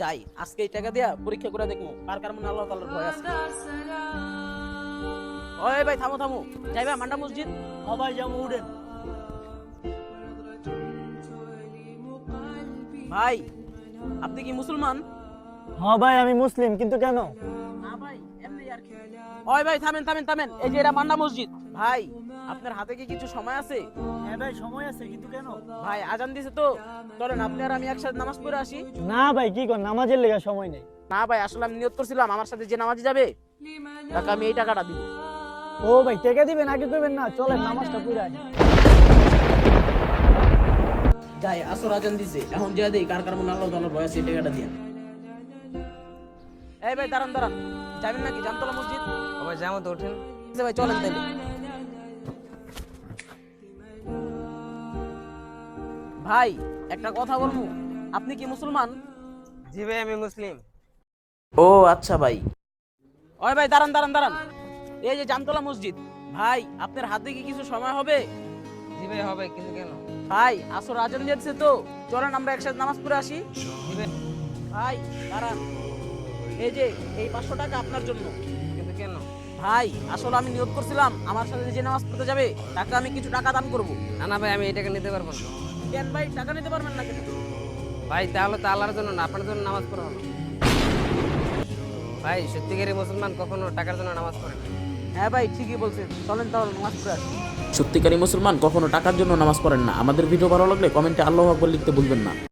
যাই আজকে এই টাকা দিয়া পরীক্ষা করে দেখবো কার কার মনে আল্লাহ তাআলার ভয় আছে। ওই ভাই থামো থামো, যাইবা মান্ডা মসজিদ? হ ভাই যাবো, উঠেন। ভাই আপনি কি মুসলমান? হ ভাই আমি মুসলিম, কিন্তু কেন? না ভাই এমনি আর কি। ওই ভাই থামেন থামেন থামেন, এই যে এটা মান্ডা মসজিদ। ভাই আপনার হাতে কি কিছু সময় আছে? হ্যাঁ ভাই সময় আছে, কিন্তু কেন? ভাই আজান দিছে তো, চলেন আপনি আর আমি একসাথে নামাজ পড়ে আসি। না ভাই কি কর, নামাজের লেগে সময় নেই। না ভাই আসলে আমি নিয়ত করছিলাম আমার সাথে যে নামাজি যাবে তাকে আমি এই টাকাটা দিব। ও ভাই টাকা দিবেন, আগে করবেন না, চলেন নামাজটা পড়ে আসি। যাই আসর আজান দিছে, এখন যা দেই কার কার মনে আল্লাহ তাআলার ভয় আছে এই টাকাটা দিয়া। এই ভাই দাঁড়ান দাঁড়ান, যাবেন নাকি জামতলা মসজিদ? ভাই যাবো তো, ওঠেন। আচ্ছা ভাই চলেন তাইলে। ভাই একটা কথা বলবো, আপনি কি মুসলমান? জি ভাই আমি মুসলিম। ও আচ্ছা ভাই। ওই ভাই দাঁড়ান দাঁড়ান দাঁড়ান, এই যে জামতলা মসজিদ, ভাই আপনার হাতে কি কিছু সময় হবে? জি ভাই হবে, কিন্তু কেন? ভাই আসর আজান দিয়েছে তো, চলেন আমরা একসাথে নামাজ পড়ে আসি। জি ভাই। ভাই দাঁড়ান, এই যে এই 500 টাকা আপনার জন্য। কিন্তু কেন? ভাই আসলে আমি নিয়ত করছিলাম আমার সাথে যে নামাজ পড়তে যাবে তাকে আমি কিছু টাকা দান করব। না না ভাই, আমি এই টাকা নিতে পারবো না। কেন ভাই টাকা নিতে পারবেন না কেন? ভাই তাহলে তো আল্লাহর জন্য না, আপনার জন্য নামাজ পড়া হলো। ভাই সত্যিকারী মুসলমান কখনো টাকার জন্য নামাজ পড়ে না। হ্যাঁ ভাই ঠিকই বলছেন, চলেন তাহলে নামাজ পড়ে আসি। সত্যিকারী মুসলমান কখনো টাকার জন্য নামাজ পড়েন না। আমাদের ভিডিও ভালো লাগলে কমেন্টে আল্লাহু আকবার লিখতে ভুলবেন না।